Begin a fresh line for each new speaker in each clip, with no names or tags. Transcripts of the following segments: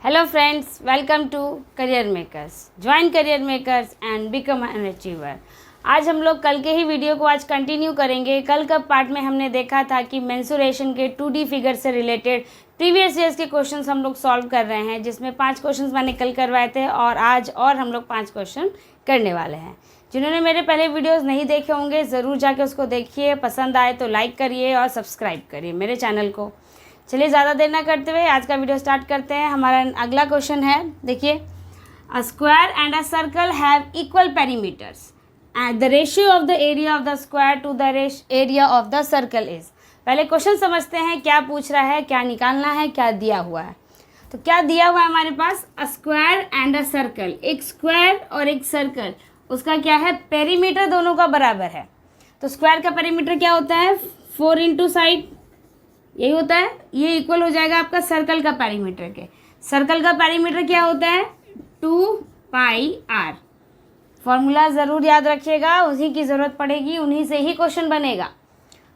Hello friends, welcome to Career Makers. Join Career Makers and become an achiever. आज हम लोग कल के ही वीडियो को आज कंटिन्यू करेंगे। कल का पार्ट में हमने देखा था कि मेंसुरेशन के 2D फिगर से रिलेटेड प्रीवियस ईयर्स के क्वेश्चंस हम लोग सॉल्व कर रहे हैं, जिसमें 5 क्वेश्चंस मैंने कल करवाए थे और आज और हम लोग 5 क्वेश्चन करने वाले हैं। जिन्होंने मेरे पहले वीडियोस नहीं देखे होंगे ज़रूर जाके उसको देखिए, पसंद आए तो लाइक करिए और सब्सक्राइब करिए मेरे चैनल को। चलिए ज़्यादा देर ना करते हुए आज का वीडियो स्टार्ट करते हैं। हमारा अगला क्वेश्चन है, देखिए, a square and a circle have equal perimeters and the ratio of the area of the square to the area of the circle is. पहले क्वेश्चन समझते हैं क्या पूछ रहा है, क्या निकालना है, क्या दिया हुआ है। तो क्या दिया हुआ है हमारे पास, a square and a circle, एक स्क्वायर और एक सर्कल, उसका क्या है, पेरीमीटर दोनों का बराबर है। तो स्क्वायर का पेरीमीटर क्या होता है, 4 इंटू साइड, यही होता है। ये इक्वल हो जाएगा आपका सर्कल का पेरीमीटर के। सर्कल का पेरीमीटर क्या होता है, 2πr। फॉर्मूला ज़रूर याद रखिएगा, उसी की ज़रूरत पड़ेगी, उन्हीं से ही क्वेश्चन बनेगा।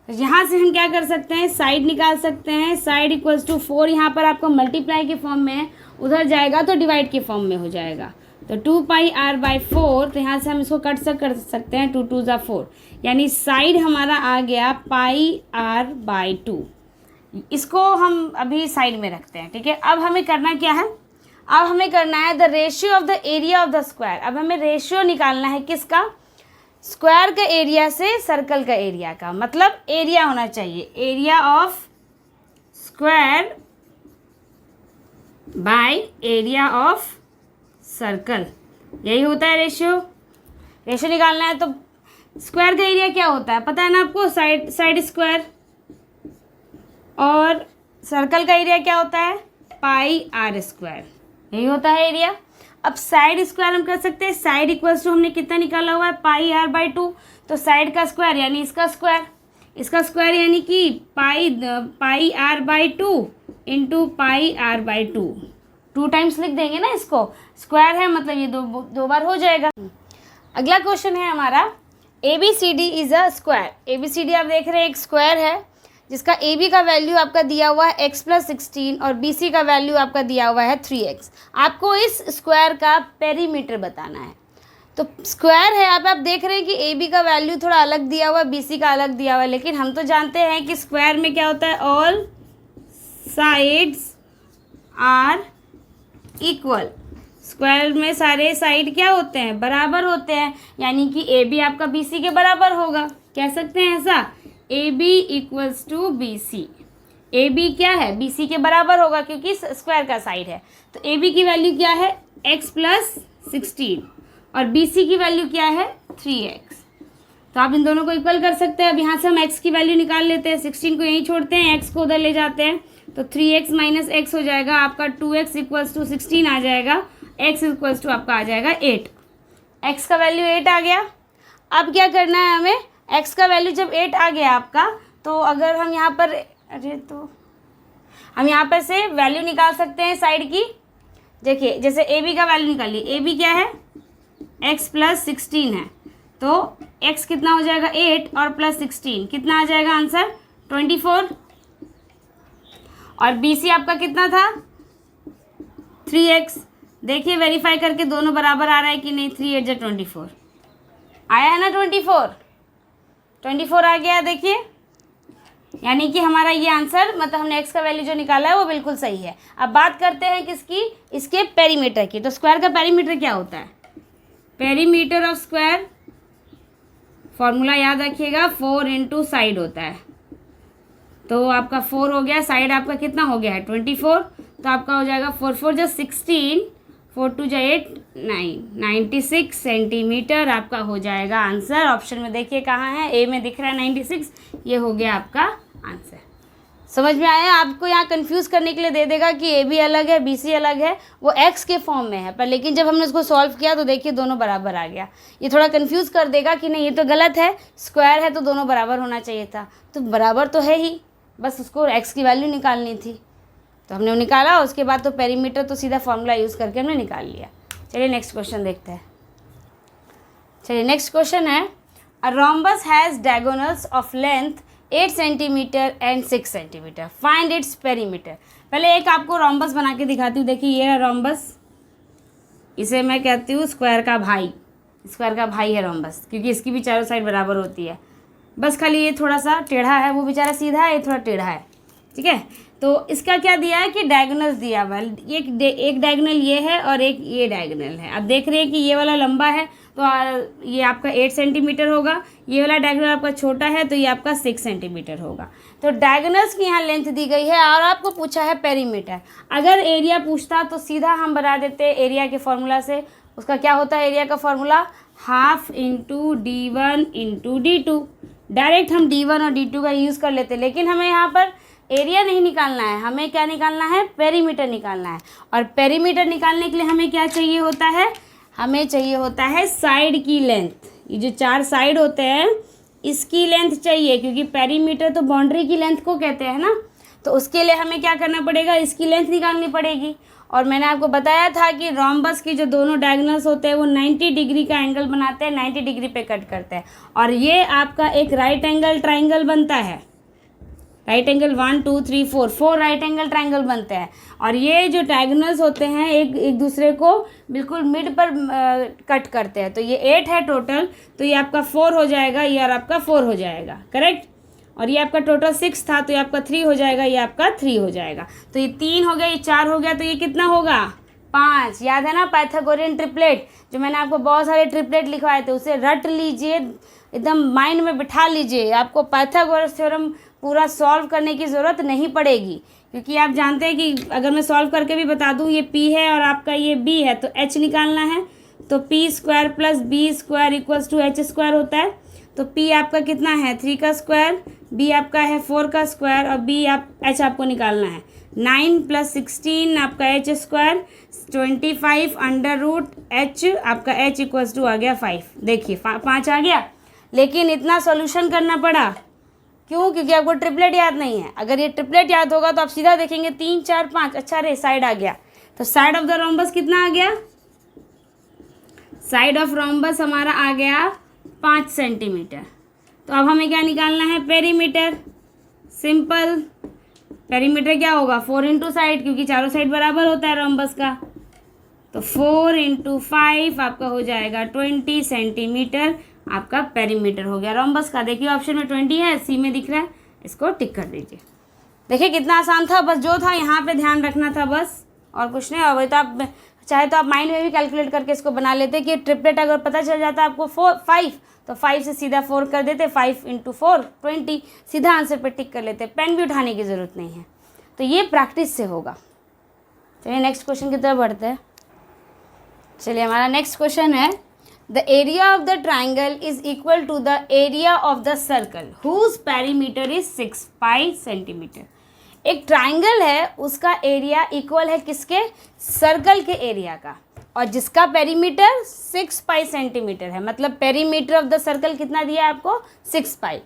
तो यहाँ से हम क्या कर सकते हैं, साइड निकाल सकते हैं। साइड इक्वल्स टू 4 यहाँ पर आपको मल्टीप्लाई के फॉर्म में है, उधर जाएगा तो डिवाइड के फॉर्म में हो जाएगा। तो 2πr/4, तो यहाँ से हम इसको कर सकते हैं, 2 2 ज़ा 4, यानी साइड हमारा आ गया πr/2। इसको हम अभी साइड में रखते हैं, ठीक है। अब हमें करना क्या है, अब हमें करना है the ratio of the area of the square. अब हमें रेशियो निकालना है किसका, स्क्वायर का एरिया से सर्कल का एरिया का, मतलब एरिया होना चाहिए, area of square by area of circle, यही होता है रेशियो। रेशियो निकालना है तो स्क्वायर का एरिया क्या होता है पता है ना आपको, साइड स्क्वायर, और सर्कल का एरिया क्या होता है, πr², यही होता है एरिया। अब साइड स्क्वायर हम कर सकते हैं, साइड इक्वल्स टू हमने कितना निकाला हुआ है, πr/2, तो साइड का स्क्वायर यानी इसका स्क्वायर, इसका स्क्वायर यानी कि πr/2 इंटू πr/2, 2 टाइम्स लिख देंगे ना इसको, स्क्वायर है मतलब ये दो बार हो जाएगा। अगला क्वेश्चन है हमारा, ABCD is a square. ABCD आप देख रहे हैं एक स्क्वायर है जिसका AB का वैल्यू आपका दिया हुआ है x+16 और BC का वैल्यू आपका दिया हुआ है 3x। आपको इस स्क्वायर का पेरीमीटर बताना है। तो स्क्वायर है, आप देख रहे हैं कि AB का वैल्यू थोड़ा अलग दिया हुआ है, BC का अलग दिया हुआ है, लेकिन हम तो जानते हैं कि स्क्वायर में क्या होता है, all sides are equal. Square में सारे साइड क्या होते हैं, बराबर होते हैं, यानी कि AB आपका BC के बराबर होगा, कह सकते हैं ऐसा, AB equals to BC। AB क्या है, BC के बराबर होगा क्योंकि स्क्वायर का साइड है। तो AB की वैल्यू क्या है, x+16 और BC की वैल्यू क्या है, 3x। तो आप इन दोनों को इक्वल कर सकते हैं। अब यहाँ से हम x की वैल्यू निकाल लेते हैं, 16 को यहीं छोड़ते हैं, x को उधर ले जाते हैं, तो 3x माइनस x हो जाएगा आपका, 2x इक्वल्स टू 16 आ जाएगा, x इक्वल्स टू आपका आ जाएगा 8। x का वैल्यू 8 आ गया। अब क्या करना है हमें, x का वैल्यू जब 8 आ गया आपका, तो अगर हम यहाँ पर, हम यहाँ पर से वैल्यू निकाल सकते हैं साइड की। देखिए जैसे AB का वैल्यू निकालिए, AB क्या है, x+16 है, तो x कितना हो जाएगा 8 और +16 कितना आ जाएगा आंसर 24। और BC आपका कितना था 3x। देखिए वेरीफाई करके दोनों बराबर आ रहा है कि नहीं, 3 8 24 आया है ना, 24 आ गया। देखिए यानी कि हमारा ये आंसर, मतलब हमने x का वैल्यू जो निकाला है वो बिल्कुल सही है। अब बात करते हैं किसकी, इसके पेरीमीटर की। तो स्क्वायर का पेरीमीटर क्या होता है, पेरीमीटर ऑफ स्क्वायर, फॉर्मूला याद रखिएगा, 4 इंटू साइड होता है। तो आपका 4 हो गया, साइड आपका कितना हो गया है 24, तो आपका हो जाएगा 4 4 + 16, 4 2 = 8 9 96 सेंटीमीटर आपका हो जाएगा आंसर। ऑप्शन में देखिए कहाँ है, ए में दिख रहा है 96, ये हो गया आपका आंसर। समझ में आया, आपको यहाँ कंफ्यूज करने के लिए दे देगा कि ए बी अलग है, BC अलग है, वो x के फॉर्म में है, पर लेकिन जब हमने उसको सॉल्व किया तो देखिए दोनों बराबर आ गया। ये थोड़ा कंफ्यूज कर देगा कि नहीं ये तो गलत है, स्क्वायर है तो दोनों बराबर होना चाहिए था, तो बराबर तो है ही, बस उसको x की वैल्यू निकालनी थी, तो हमने वो निकाला। उसके बाद तो पेरीमीटर तो सीधा फॉर्मूला यूज़ करके हमने निकाल लिया। चलिए नेक्स्ट क्वेश्चन देखते हैं। चलिए नेक्स्ट क्वेश्चन है, a rhombus has diagonals of length 8 centimetre and 6 centimetre, find its perimeter. पहले एक आपको रोम्बस बना के दिखाती हूँ। देखिए ये है रोम्बस, इसे मैं कहती हूँ स्क्वायर का भाई। स्क्वायर का भाई है रोम्बस, क्योंकि इसकी भी चारों साइड बराबर होती है। बस खाली ये थोड़ा सा टेढ़ा है, वो बेचारा सीधा है, ये थोड़ा टेढ़ा है, ठीक है। तो इसका क्या दिया है कि डायगोनल्स दिया हुआ है। एक डायगोनल ये है और एक ये डायगोनल है। अब देख रहे हैं कि ये वाला लंबा है तो ये आपका 8 सेंटीमीटर होगा, ये वाला डायगोनल आपका छोटा है तो ये आपका 6 सेंटीमीटर होगा। तो डायगोनल्स की यहाँ लेंथ दी गई है और आपको पूछा है पेरीमीटर। अगर एरिया पूछता तो सीधा हम बना देते एरिया के फॉर्मूला से। उसका क्या होता है एरिया का formula? Half into D1 into D2। Direct हम D1 और D2 का यूज़ कर लेते, लेकिन हमें यहाँ पर एरिया नहीं निकालना है, हमें क्या निकालना है? पेरीमीटर निकालना है। और पेरीमीटर निकालने के लिए हमें क्या चाहिए होता है? हमें चाहिए होता है साइड की लेंथ। ये जो 4 साइड होते हैं इसकी लेंथ चाहिए, क्योंकि पेरीमीटर तो बाउंड्री की लेंथ को कहते हैं ना। तो उसके लिए हमें क्या करना पड़ेगा? इसकी लेंथ निकालनी पड़ेगी। और मैंने आपको बताया था कि रोम्बस की जो दोनों डायगोनल्स होते हैं वो 90 डिग्री का एंगल बनाते हैं, 90 डिग्री पे कट करते हैं। और ये आपका एक राइट एंगल ट्राइंगल बनता है। Right angle 1 2 3 4 right angle triangle बनते हैं। और ये जो डायगोनल्स होते हैं एक दूसरे को बिल्कुल मिड पर कट करते हैं। तो ये 8 है टोटल, तो ये आपका 4 हो जाएगा, ये और आपका 4 हो जाएगा, करेक्ट। और ये आपका टोटल 6 था तो ये आपका 3 हो जाएगा, ये आपका 3 हो जाएगा। तो ये 3 हो गया, ये 4 हो गया, तो ये कितना होगा? 5। याद है ना पाइथागोरियन ट्रिपलेट? जो मैंने आपको बहुत सारे ट्रिपलेट लिखवाए थे उसे रट लीजिए, एकदम माइंड में बिठा लीजिए। आपको पाइथागोरस थ्योरम पूरा सॉल्व करने की ज़रूरत नहीं पड़ेगी, क्योंकि आप जानते हैं कि अगर मैं सॉल्व करके भी बता दूं ये P है और आपका ये B है तो H निकालना है। तो P square plus B square equals to H square होता है। तो P आपका कितना है? 3 का स्क्वायर, B आपका है 4 का स्क्वायर और H आपको निकालना है 9 प्लस 16 आपका H square 25 under root H आपका H इक्वल्स टू आ गया 5। देखिए 5 आ गया, लेकिन इतना सॉल्यूशन करना पड़ा क्यों? क्योंकि आपको ट्रिपलेट याद नहीं है। अगर ये ट्रिपलेट याद होगा तो आप सीधा देखेंगे 3 4 5। अच्छा रे साइड आ गया, तो साइड ऑफ द रोम्बस कितना आ गया? साइड ऑफ रोम्बस हमारा आ गया 5 सेंटीमीटर। तो अब हमें क्या निकालना है? पेरीमीटर। सिंपल, पेरीमीटर क्या होगा? 4 इंटू साइड, क्योंकि चारों साइड बराबर होता है रोम्बस का। तो 4 इंटू 5 आपका हो जाएगा 20 सेंटीमीटर, आपका पेरीमीटर हो गया रोम्बस का। देखिए ऑप्शन में 20 है, सी में दिख रहा है, इसको टिक कर दीजिए। देखिए कितना आसान था, बस जो था यहाँ पे ध्यान रखना था बस, और कुछ नहीं। और तो आप चाहे तो आप माइंड में भी कैलकुलेट करके इसको बना लेते कि ट्रिपलेट अगर पता चल जाता आपको 5 तो 5 से सीधा 4 कर देते, 5 इंटू 4 20, सीधा आंसर पे टिक कर लेते, पेन भी उठाने की ज़रूरत नहीं है। तो ये प्रैक्टिस से होगा। चलिए नेक्स्ट क्वेश्चन की तरफ बढ़ते हैं। चलिए हमारा नेक्स्ट क्वेश्चन है, the area of the triangle is equal to the area of the circle whose perimeter is 6 pi centimetre. एक ट्राइंगल है, उसका एरिया इक्वल है किसके? सर्कल के एरिया का, और जिसका पेरीमीटर 6 पाई सेंटीमीटर है। मतलब पेरीमीटर ऑफ द सर्कल कितना दिया है आपको? 6 pi.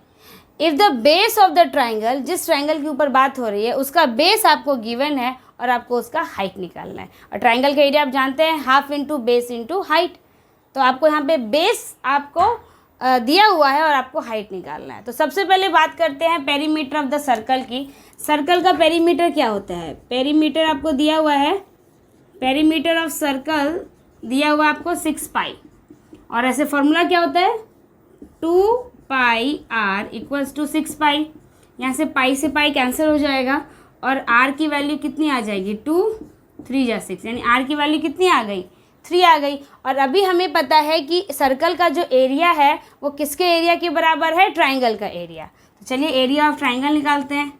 If the base of the triangle, जिस ट्राइंगल के ऊपर बात हो रही है उसका बेस आपको गिवन है और आपको उसका हाइट निकालना है। और ट्राइंगल का एरिया आप जानते हैं half into base into height. तो आपको यहाँ पे बेस आपको दिया हुआ है और आपको हाइट निकालना है। तो सबसे पहले बात करते हैं पेरीमीटर ऑफ द सर्कल की। सर्कल का पेरीमीटर क्या होता है? पेरीमीटर आपको दिया हुआ है, पेरीमीटर ऑफ सर्कल दिया हुआ आपको 6 पाई, और ऐसे फॉर्मूला क्या होता है? 2 पाई r इक्वल्स टू 6 पाई। यहाँ से पाई कैंसिल हो जाएगा और r की वैल्यू कितनी आ जाएगी? 2 3 जा 6, यानी r की वैल्यू कितनी आ गई? 3 आ गई। और अभी हमें पता है कि सर्कल का जो एरिया है वो किसके एरिया के बराबर है? ट्राइंगल का एरिया। तो चलिए एरिया ऑफ ट्राइंगल निकालते हैं।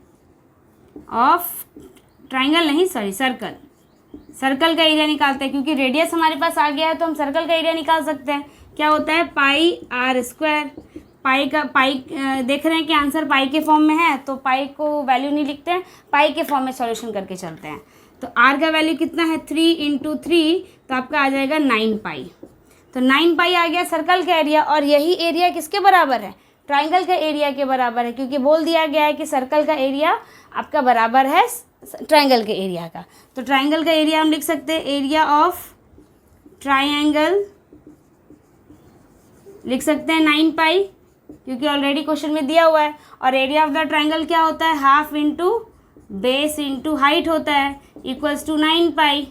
ऑफ ट्राइंगल नहीं, सॉरी सर्कल, सर्कल का एरिया निकालते हैं, क्योंकि रेडियस हमारे पास आ गया है तो हम सर्कल का एरिया निकाल सकते हैं। क्या होता है? पाई r स्क्वायर। पाई का देख रहे हैं कि आंसर पाई के फॉर्म में है, तो पाई को वैल्यू नहीं लिखते हैं, पाई के फॉर्म में सॉल्यूशन करके चलते हैं। तो r का वैल्यू कितना है? 3 इंटू 3, तो आपका आ जाएगा 9 पाई। तो 9 पाई आ गया सर्कल का एरिया, और यही एरिया किसके बराबर है? ट्राइंगल का एरिया के बराबर है, क्योंकि बोल दिया गया है कि सर्कल का एरिया आपका बराबर है ट्राइंगल के एरिया का। तो ट्राइंगल का एरिया हम लिख सकते हैं, एरिया ऑफ ट्राइंगल लिख सकते हैं 9 पाई, क्योंकि ऑलरेडी क्वेश्चन में दिया हुआ है। और एरिया ऑफ द ट्राइंगल क्या होता है? Half into base into height होता है इक्वल्स टू 9 पाई।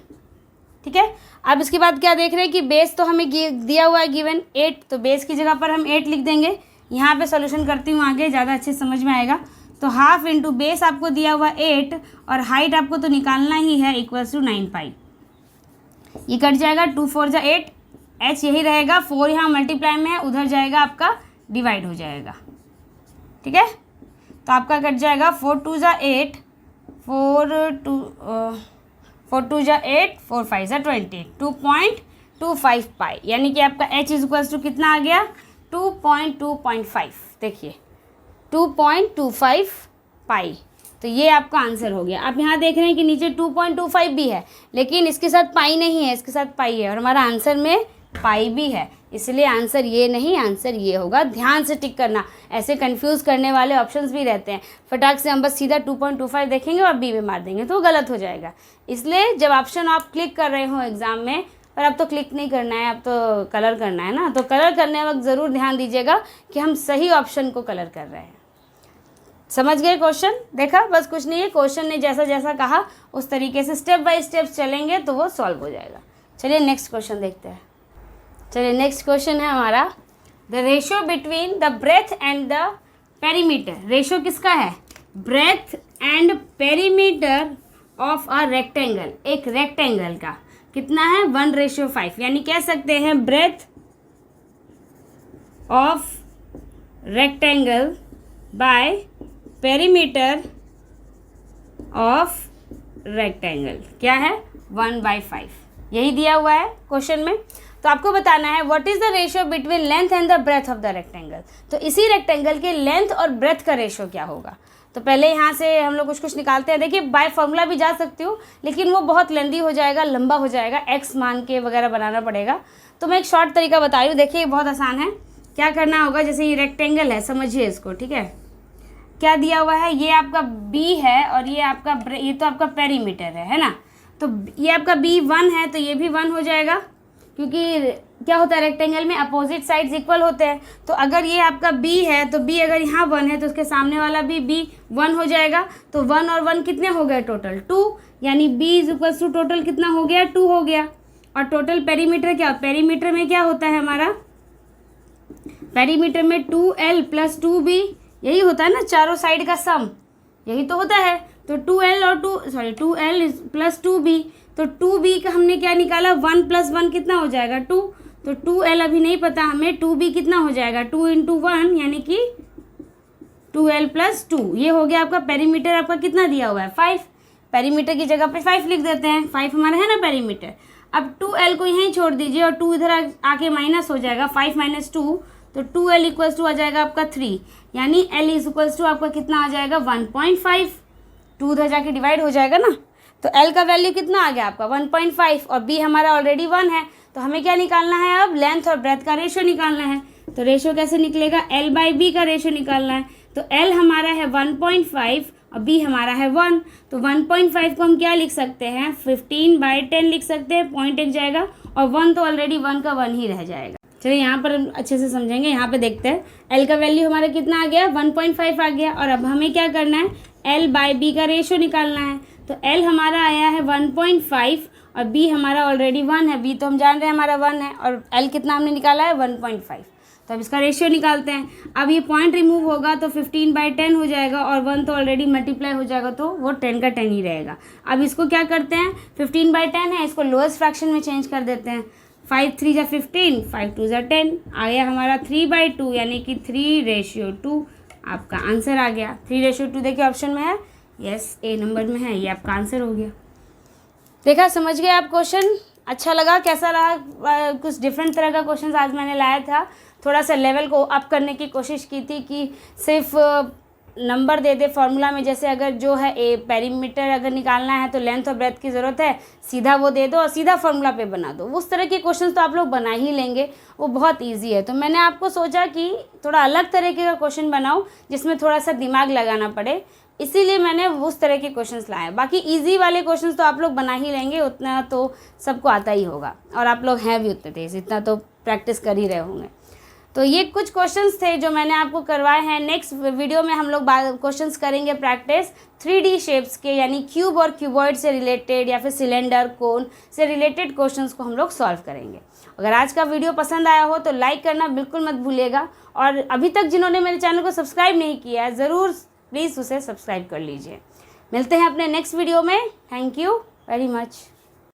ठीक है, अब इसके बाद क्या देख रहे हैं कि बेस तो हमें दिया हुआ है गिवन 8, तो बेस की जगह पर हम 8 लिख देंगे। यहाँ पे सॉल्यूशन करती हूँ आगे, ज़्यादा अच्छे समझ में आएगा। तो हाफ इंटू बेस आपको दिया हुआ 8 और हाइट आपको तो निकालना ही है इक्वल्स टू 9 पाई। ये कट जाएगा, 2 4 जा 8, h यही रहेगा, 4 यहाँ मल्टीप्लाई में है, उधर जाएगा आपका डिवाइड हो जाएगा। ठीक है, तो आपका कट जाएगा 4 2 जा 8, 4 2 जा 8, 4 5 जा 20, 2.25 पाई, यानी कि आपका h इज इक्वल्स टू कितना आ गया 2.5। देखिए 2.25 पाई, तो ये आपका आंसर हो गया। आप यहाँ देख रहे हैं कि नीचे 2.25 भी है, लेकिन इसके साथ पाई नहीं है, इसके साथ पाई है, और हमारा आंसर में पाई भी है, इसलिए आंसर ये नहीं, आंसर ये होगा। ध्यान से टिक करना, ऐसे कंफ्यूज करने वाले ऑप्शंस भी रहते हैं। फटाक से हम बस सीधा 2.25 देखेंगे और बी में मार देंगे तो गलत हो जाएगा। इसलिए जब ऑप्शन आप क्लिक कर रहे हो एग्जाम में, पर अब तो क्लिक नहीं करना है, अब तो कलर करना है ना, तो कलर करने वक्त ज़रूर ध्यान दीजिएगा कि हम सही ऑप्शन को कलर कर रहे हैं। समझ गए क्वेश्चन? देखा, बस कुछ नहीं है, क्वेश्चन ने जैसा जैसा कहा उस तरीके से स्टेप बाय स्टेप चलेंगे तो वो सॉल्व हो जाएगा। चलिए नेक्स्ट क्वेश्चन देखते हैं। चलिए नेक्स्ट क्वेश्चन है हमारा, the ratio between the breadth and the perimeter. Ratio किसका है? Breadth and perimeter of a rectangle. एक रेक्टेंगल का कितना है? 1:5, यानी कह सकते हैं breadth of rectangle by perimeter of rectangle क्या है? 1/5। यही दिया हुआ है क्वेश्चन में। तो आपको बताना है what is the ratio between length and the breadth of the rectangle. तो इसी रेक्टेंगल के लेंथ और ब्रेथ का रेशियो क्या होगा? तो पहले यहाँ से हम लोग कुछ निकालते हैं। देखिए बाय फॉर्मूला भी जा सकती हूँ, लेकिन वो बहुत लेंदी हो जाएगा, लंबा हो जाएगा, एक्स मान के वगैरह बनाना पड़ेगा। तो मैं एक शॉर्ट तरीका बता रही हूँ। देखिए बहुत आसान है। क्या करना होगा, जैसे ये रेक्टेंगल है, समझिए इसको, ठीक है। क्या दिया हुआ है? ये आपका बी है और ये आपका ये तो आपका पेरीमीटर है ना। तो ये आपका बी 1 है, तो ये भी 1 हो जाएगा, क्योंकि क्या होता है रेक्टेंगल में अपोजिट साइड्स इक्वल होते हैं। तो अगर ये आपका बी है, तो बी अगर यहाँ 1 है तो उसके सामने वाला भी बी 1 हो जाएगा। तो 1 और 1 कितने हो गए? टोटल 2, यानी B is equal to total कितना हो गया? 2 हो गया। और टोटल पेरीमीटर क्या? पेरीमीटर में क्या होता है हमारा? पेरीमीटर में 2L + 2B, यही होता है ना, चारों साइड का सम यही तो होता है। तो 2L + 2B, तो 2B का हमने क्या निकाला? 1 + 1 कितना हो जाएगा? 2। तो 2L अभी नहीं पता हमें, 2B कितना हो जाएगा? 2 × 1 यानी कि 2L + 2। ये हो गया आपका पेरीमीटर। आपका कितना दिया हुआ है? 5। पेरीमीटर की जगह पे 5 लिख देते हैं, 5 हमारा है ना पेरीमीटर। अब 2L को यहीं छोड़ दीजिए और 2 इधर आके माइनस हो जाएगा, 5 - 2, तो 2L = आ जाएगा आपका 3, यानी L = आपका कितना आ जाएगा? 1.5। 2 उधर जाके डिवाइड हो जाएगा ना, तो L का वैल्यू कितना आ गया आपका? 1.5, और B हमारा ऑलरेडी 1 है। तो हमें क्या निकालना है? अब लेंथ और ब्रेथ का रेशियो निकालना है। तो रेशियो कैसे निकलेगा? L/B का रेशियो निकालना है। तो L हमारा है 1.5 और B हमारा है 1। तो 1.5 को हम क्या लिख सकते हैं? 15/10 लिख सकते हैं, पॉइंट एक जाएगा, और 1 तो ऑलरेडी 1 का 1 ही रह जाएगा। चलिए यहाँ पर अच्छे से समझेंगे। यहाँ पे देखते हैं L का वैल्यू हमारा कितना आ गया? 1.5 आ गया। और अब हमें क्या करना है? L/B का रेशियो निकालना है। तो L हमारा आया है 1.5 और B हमारा ऑलरेडी 1 है। B तो हम जान रहे हैं हमारा 1 है, और L कितना हमने निकाला है? 1.5। तो अब इसका रेशियो निकालते हैं। अब ये पॉइंट रिमूव होगा तो 15/10 हो जाएगा, और 1 तो ऑलरेडी मल्टीप्लाई हो जाएगा, तो वो 10 का 10 ही रहेगा। अब इसको क्या करते हैं? 15/10 है, इसको लोएस्ट फ्रैक्शन में चेंज कर देते हैं। 5 3 जा 15, 5 2 जा 10, आ गया हमारा 3/2, यानी कि 3:2 आपका आंसर आ गया। 3:2 देखिए ऑप्शन में है, यस ए नंबर में है, ये आपका आंसर हो गया। देखा, समझ गए आप क्वेश्चन? अच्छा लगा? कैसा रहा? कुछ डिफरेंट तरह का क्वेश्चन आज मैंने लाया था, थोड़ा सा लेवल को अप करने की कोशिश की थी कि सिर्फ नंबर दे दे फॉर्मूला में। जैसे अगर जो है ए पेरीमीटर अगर निकालना है तो लेंथ और ब्रेथ की ज़रूरत है, सीधा वो दे दो और सीधा फॉर्मूला पे बना दो। उस तरह के क्वेश्चंस तो आप लोग बना ही लेंगे, वो बहुत इजी है। तो मैंने आपको सोचा कि थोड़ा अलग तरीके का क्वेश्चन बनाऊं जिसमें थोड़ा सा दिमाग लगाना पड़े, इसीलिए मैंने उस तरह के क्वेश्चंस लाए। बाकी इजी वाले क्वेश्चंस तो आप लोग बना ही लेंगे, उतना तो सबको आता ही होगा, और आप लोग हैं भी उतने तेज, इतना तो प्रैक्टिस कर ही रहे होंगे। तो ये कुछ क्वेश्चंस थे जो मैंने आपको करवाए हैं। नेक्स्ट वीडियो में हम लोग क्वेश्चंस करेंगे प्रैक्टिस 3D शेप्स के, यानी क्यूब और क्यूबॉइड से रिलेटेड या फिर सिलेंडर कोन से रिलेटेड क्वेश्चंस को हम लोग सॉल्व करेंगे। अगर आज का वीडियो पसंद आया हो तो लाइक करना बिल्कुल मत भूलिएगा, और अभी तक जिन्होंने मेरे चैनल को सब्सक्राइब नहीं किया है ज़रूर प्लीज़ उसे सब्सक्राइब कर लीजिए। मिलते हैं अपने नेक्स्ट वीडियो में। Thank you very much.